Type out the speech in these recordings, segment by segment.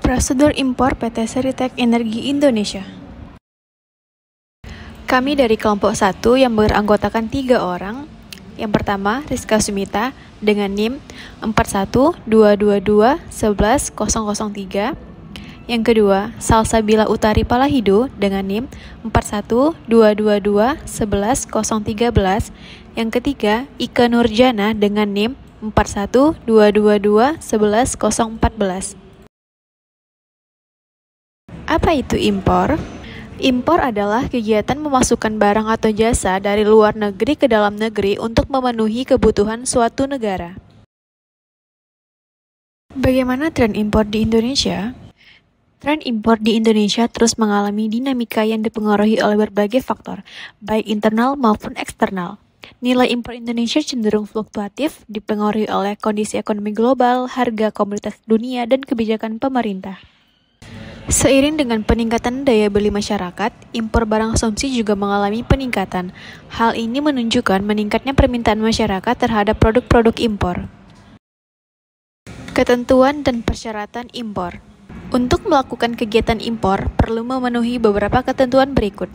Prosedur impor PT Seritek Energi Indonesia. Kami dari kelompok 1 yang beranggotakan 3 orang. Yang pertama, Rizka Sumita dengan NIM 4122211003. Yang kedua, Salsabila Utari Palahidu dengan NIM 4122211013. Yang ketiga, Ika Nurjana dengan NIM 4122211014. Apa itu impor? Impor adalah kegiatan memasukkan barang atau jasa dari luar negeri ke dalam negeri untuk memenuhi kebutuhan suatu negara. Bagaimana tren impor di Indonesia? Tren impor di Indonesia terus mengalami dinamika yang dipengaruhi oleh berbagai faktor, baik internal maupun eksternal. Nilai impor Indonesia cenderung fluktuatif, dipengaruhi oleh kondisi ekonomi global, harga komoditas dunia, dan kebijakan pemerintah. Seiring dengan peningkatan daya beli masyarakat, impor barang konsumsi juga mengalami peningkatan. Hal ini menunjukkan meningkatnya permintaan masyarakat terhadap produk-produk impor. Ketentuan dan persyaratan impor. Untuk melakukan kegiatan impor, perlu memenuhi beberapa ketentuan berikut.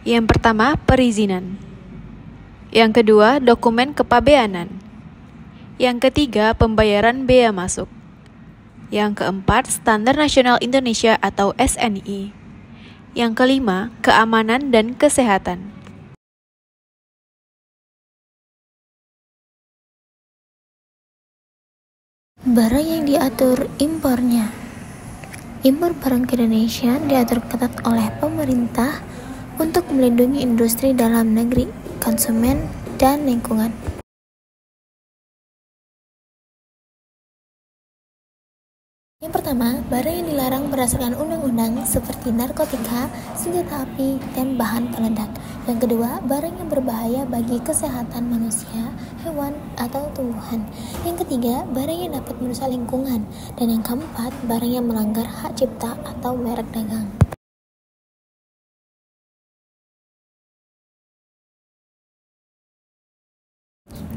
Yang pertama, perizinan. Yang kedua, dokumen kepabeanan. Yang ketiga, pembayaran bea masuk. Yang keempat, Standar Nasional Indonesia atau SNI. Yang kelima, keamanan dan kesehatan. Barang yang diatur impornya. Impor barang ke Indonesia diatur ketat oleh pemerintah untuk melindungi industri dalam negeri, konsumen, dan lingkungan. Yang pertama, barang yang dilarang berdasarkan undang-undang seperti narkotika, senjata api, dan bahan peledak. Yang kedua, barang yang berbahaya bagi kesehatan manusia, hewan, atau tumbuhan. Yang ketiga, barang yang dapat merusak lingkungan. Dan yang keempat, barang yang melanggar hak cipta atau merek dagang.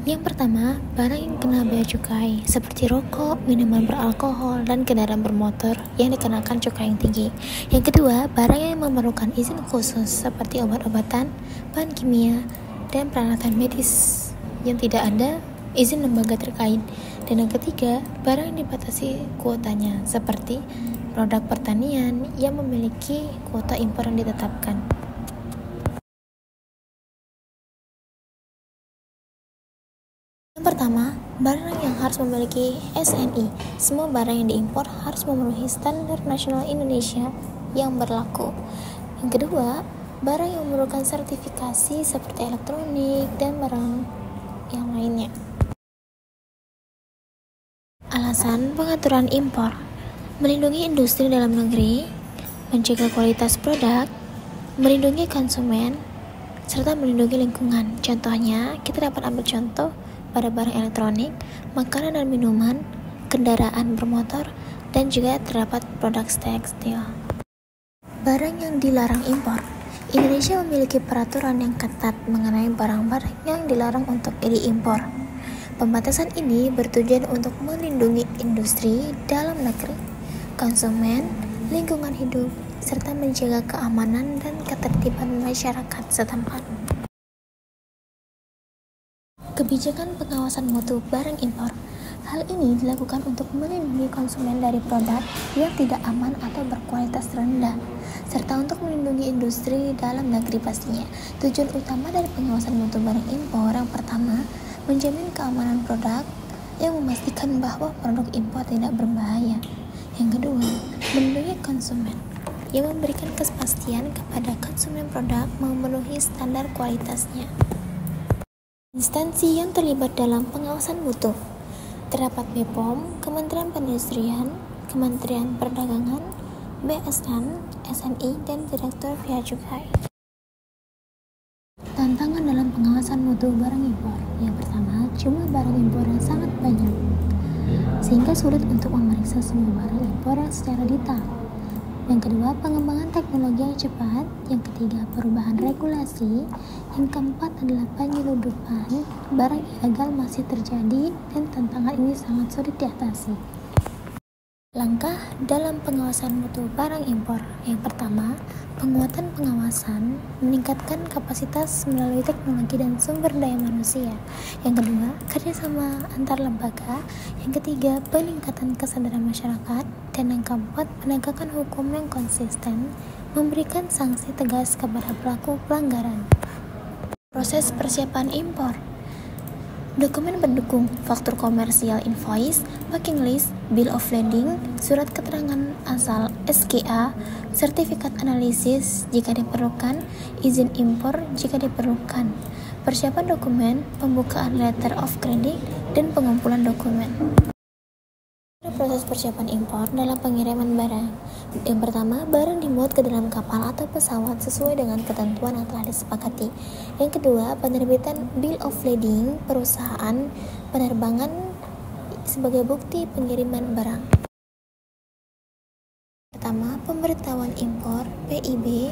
Yang pertama, barang yang kena bea cukai seperti rokok, minuman beralkohol, dan kendaraan bermotor yang dikenakan cukai yang tinggi. Yang kedua, barang yang memerlukan izin khusus seperti obat-obatan, bahan kimia, dan peralatan medis yang tidak ada izin lembaga terkait. Dan yang ketiga, barang yang dibatasi kuotanya seperti produk pertanian yang memiliki kuota impor yang ditetapkan. Yang pertama, barang yang harus memiliki SNI. Semua barang yang diimpor harus memenuhi Standar Nasional Indonesia yang berlaku. Yang kedua, barang yang memerlukan sertifikasi seperti elektronik dan barang yang lainnya. Alasan pengaturan impor: melindungi industri dalam negeri, mencegah kualitas produk, melindungi konsumen, serta melindungi lingkungan. Contohnya, kita dapat ambil contoh pada barang elektronik, makanan dan minuman, kendaraan bermotor, dan juga terdapat produk tekstil. Barang yang dilarang impor. Indonesia memiliki peraturan yang ketat mengenai barang-barang yang dilarang untuk diimpor. Pembatasan ini bertujuan untuk melindungi industri dalam negeri, konsumen, lingkungan hidup, serta menjaga keamanan dan ketertiban masyarakat setempat. Kebijakan pengawasan mutu barang impor. Hal ini dilakukan untuk melindungi konsumen dari produk yang tidak aman atau berkualitas rendah, serta untuk melindungi industri dalam negeri pastinya. Tujuan utama dari pengawasan mutu barang impor yang pertama, menjamin keamanan produk yang memastikan bahwa produk impor tidak berbahaya. Yang kedua, melindungi konsumen yang memberikan kepastian kepada konsumen produk memenuhi standar kualitasnya. Instansi yang terlibat dalam pengawasan mutu terdapat BPOM, Kementerian Perindustrian, Kementerian Perdagangan, BSN, SNI, dan Direktur Bea Cukai. Tantangan dalam pengawasan mutu barang impor. Yang pertama, jumlah barang impor yang sangat banyak, sehingga sulit untuk memeriksa semua barang impor secara detail. Yang kedua, pengembangan teknologi yang cepat. Yang ketiga, perubahan regulasi. Yang keempat adalah penyeludupan. Barang ilegal masih terjadi dan tantangan ini sangat sulit diatasi. Langkah dalam pengawasan mutu barang impor. Yang pertama, penguatan pengawasan, meningkatkan kapasitas melalui teknologi dan sumber daya manusia. Yang kedua, kerjasama antar lembaga. Yang ketiga, peningkatan kesadaran masyarakat. Dan yang keempat, penegakan hukum yang konsisten, memberikan sanksi tegas kepada pelaku pelanggaran. Proses persiapan impor. Dokumen pendukung, faktur komersial invoice, packing list, bill of lading, surat keterangan asal SKA, sertifikat analisis jika diperlukan, izin impor jika diperlukan, persiapan dokumen, pembukaan letter of credit, dan pengumpulan dokumen. Proses persiapan impor dalam pengiriman barang. Yang pertama, barang dimuat ke dalam kapal atau pesawat sesuai dengan ketentuan yang telah disepakati. Yang kedua, penerbitan bill of lading perusahaan penerbangan sebagai bukti pengiriman barang. Pertama, pemberitahuan impor (PIB),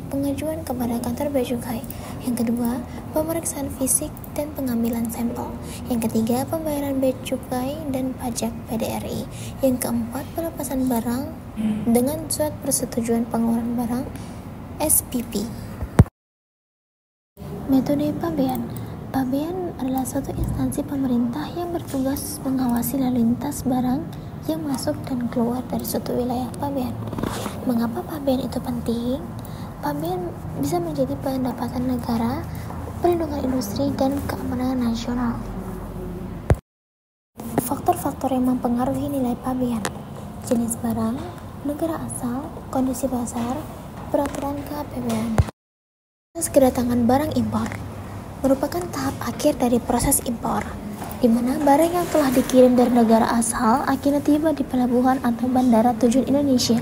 pengajuan kepada kantor bea cukai. Yang kedua, pemeriksaan fisik dan pengambilan sampel. Yang ketiga, pembayaran bea cukai dan pajak PDRI. Yang keempat, pelepasan barang dengan surat persetujuan pengeluaran barang SPP. Metode pabean. Pabean adalah suatu instansi pemerintah yang bertugas mengawasi lalu lintas barang yang masuk dan keluar dari suatu wilayah pabean. Mengapa pabean itu penting? Pabean bisa menjadi pendapatan negara, perlindungan industri, dan keamanan nasional. Faktor-faktor yang mempengaruhi nilai pabean: jenis barang, negara asal, kondisi pasar, peraturan kepabean. Proses kedatangan barang impor merupakan tahap akhir dari proses impor, di mana barang yang telah dikirim dari negara asal akhirnya tiba di pelabuhan atau bandara tujuan Indonesia.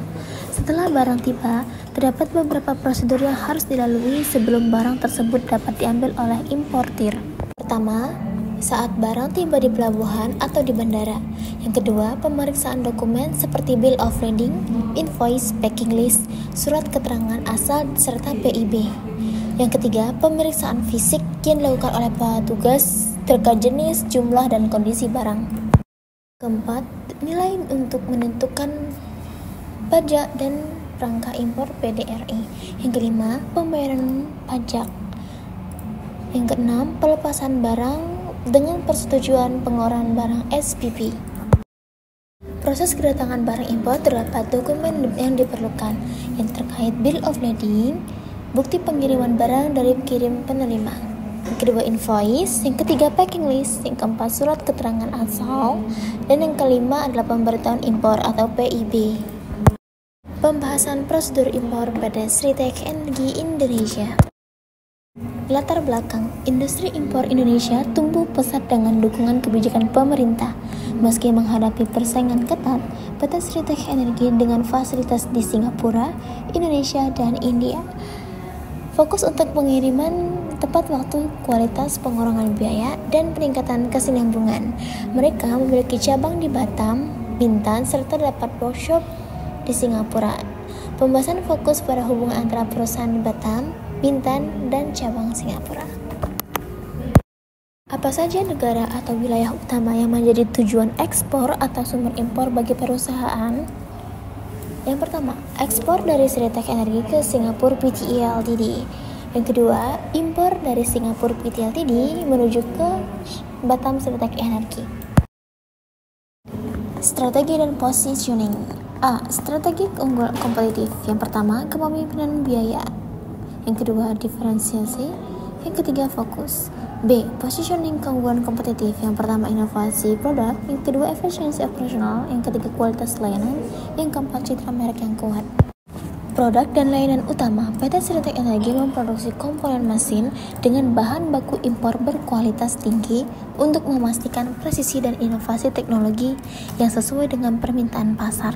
Setelah barang tiba, terdapat beberapa prosedur yang harus dilalui sebelum barang tersebut dapat diambil oleh importir. Pertama, saat barang tiba di pelabuhan atau di bandara. Yang kedua, pemeriksaan dokumen seperti bill of lading, invoice, packing list, surat keterangan asal, serta PIB. Yang ketiga, pemeriksaan fisik yang dilakukan oleh petugas terkait jenis, jumlah, dan kondisi barang. Keempat, nilai untuk menentukan pajak dan rangka impor PDRI. Yang kelima, pembayaran pajak. Yang keenam, pelepasan barang dengan persetujuan pengeluaran barang SPP. Proses kedatangan barang impor terdapat dokumen yang diperlukan yang terkait bill of lading, bukti pengiriman barang dari kirim penerima. Yang kedua, invoice. Yang ketiga, packing list. Yang keempat, surat keterangan asal. Dan yang kelima adalah pemberitahuan impor atau PIB. Pembahasan prosedur impor pada Sritek Energi Indonesia. Latar belakang, industri impor Indonesia tumbuh pesat dengan dukungan kebijakan pemerintah. Meski menghadapi persaingan ketat, PT Sritek Energi dengan fasilitas di Singapura, Indonesia, dan India fokus untuk pengiriman tepat waktu, kualitas, pengurangan biaya, dan peningkatan kesinambungan. Mereka memiliki cabang di Batam, Bintan, serta dapat workshop di Singapura. Pembahasan fokus pada hubungan antara perusahaan di Batam, Bintan, dan cabang Singapura. Apa saja negara atau wilayah utama yang menjadi tujuan ekspor atau sumber impor bagi perusahaan? Yang pertama, ekspor dari Sritek Energi ke Singapura Pte Ltd. Yang kedua, impor dari Singapura Pte Ltd menuju ke Batam Sritek Energi. Strategi dan positioning. A. Strategi keunggulan kompetitif. Yang pertama, kepemimpinan biaya. Yang kedua, diferensiasi. Yang ketiga, fokus. B. Positioning keunggulan kompetitif. Yang pertama, inovasi produk. Yang kedua, efisiensi operasional. Yang ketiga, kualitas layanan. Yang keempat, citra merek yang kuat. Produk dan layanan utama. PT Sritek Energi memproduksi komponen mesin dengan bahan baku impor berkualitas tinggi untuk memastikan presisi dan inovasi teknologi yang sesuai dengan permintaan pasar.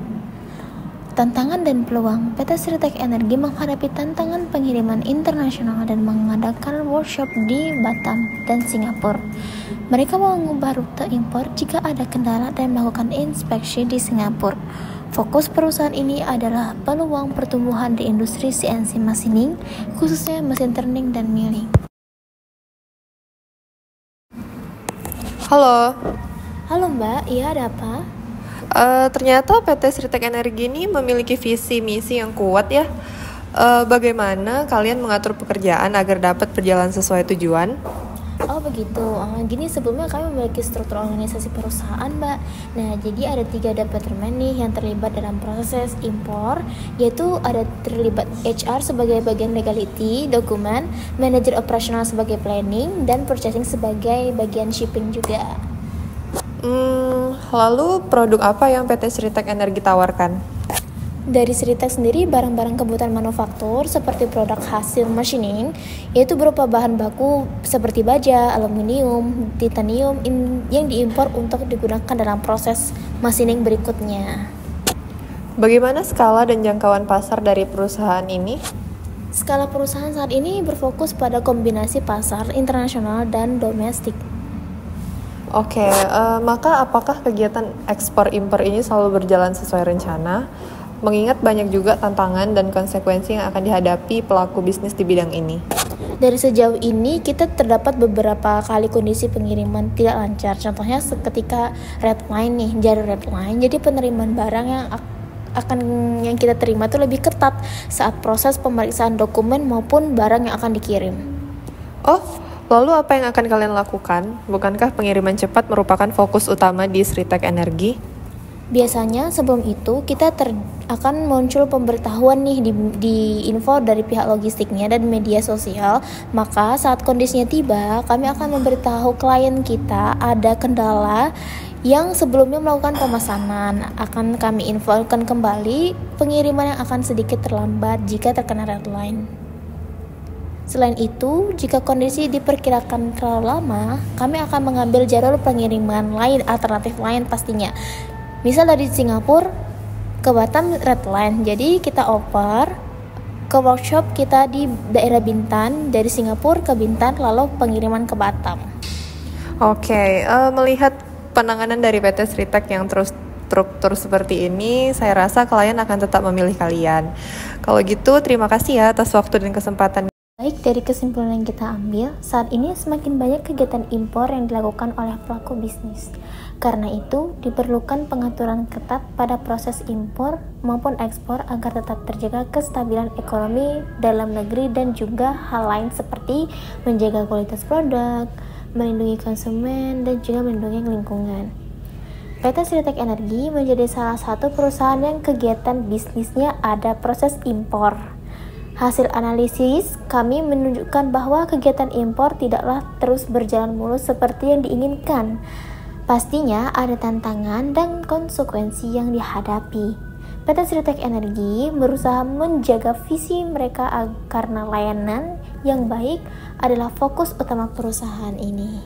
Tantangan dan peluang. PT Sritek Energi menghadapi tantangan pengiriman internasional dan mengadakan workshop di Batam dan Singapura. Mereka mengubah rute impor jika ada kendala dan melakukan inspeksi di Singapura. Fokus perusahaan ini adalah peluang pertumbuhan di industri CNC machining, khususnya mesin turning dan milling. Halo. Halo Mbak, iya ada apa? Ternyata PT Sritek Energi ini memiliki visi misi yang kuat ya. Bagaimana kalian mengatur pekerjaan agar dapat berjalan sesuai tujuan? Oh begitu, gini sebelumnya kami memiliki struktur organisasi perusahaan Mbak. Nah jadi ada 3 departemen nih yang terlibat dalam proses impor, yaitu ada terlibat HR sebagai bagian legality, dokumen, manajer operasional sebagai planning, dan purchasing sebagai bagian shipping juga. Lalu produk apa yang PT Sritek Energi tawarkan? Dari Sritek sendiri, barang-barang kebutuhan manufaktur seperti produk hasil machining, yaitu berupa bahan baku seperti baja, aluminium, titanium yang diimpor untuk digunakan dalam proses machining berikutnya. Bagaimana skala dan jangkauan pasar dari perusahaan ini? Skala perusahaan saat ini berfokus pada kombinasi pasar internasional dan domestik. Oke, maka apakah kegiatan ekspor-impor ini selalu berjalan sesuai rencana? Mengingat banyak juga tantangan dan konsekuensi yang akan dihadapi pelaku bisnis di bidang ini. Dari sejauh ini kita terdapat beberapa kali kondisi pengiriman tidak lancar. Contohnya ketika red line nih, jalur red line. Jadi penerimaan barang yang kita terima itu lebih ketat saat proses pemeriksaan dokumen maupun barang yang akan dikirim. Oh, lalu apa yang akan kalian lakukan? Bukankah pengiriman cepat merupakan fokus utama di Sritek Energi? Biasanya sebelum itu kita akan muncul pemberitahuan nih di info dari pihak logistiknya dan media sosial. Maka saat kondisinya tiba, kami akan memberitahu klien kita ada kendala yang sebelumnya melakukan pemesanan. Akan kami infokan kembali pengiriman yang akan sedikit terlambat jika terkena red line. Selain itu, jika kondisi diperkirakan terlalu lama, kami akan mengambil jalur pengiriman lain, alternatif lain pastinya. Misal dari Singapura ke Batam red line, jadi kita oper ke workshop kita di daerah Bintan, dari Singapura ke Bintan, lalu pengiriman ke Batam. Oke, melihat penanganan dari PT Sritek yang terus struktur seperti ini, saya rasa klien akan tetap memilih kalian. Kalau gitu, terima kasih ya atas waktu dan kesempatan. Baik, dari kesimpulan yang kita ambil, saat ini semakin banyak kegiatan impor yang dilakukan oleh pelaku bisnis. Karena itu, diperlukan pengaturan ketat pada proses impor maupun ekspor agar tetap terjaga kestabilan ekonomi dalam negeri dan juga hal lain seperti menjaga kualitas produk, melindungi konsumen, dan juga melindungi lingkungan. PT Sritek Energi menjadi salah satu perusahaan yang kegiatan bisnisnya ada proses impor. Hasil analisis kami menunjukkan bahwa kegiatan impor tidaklah terus berjalan mulus seperti yang diinginkan. Pastinya ada tantangan dan konsekuensi yang dihadapi. PT Sritek Energi berusaha menjaga visi mereka karena layanan yang baik adalah fokus utama perusahaan ini.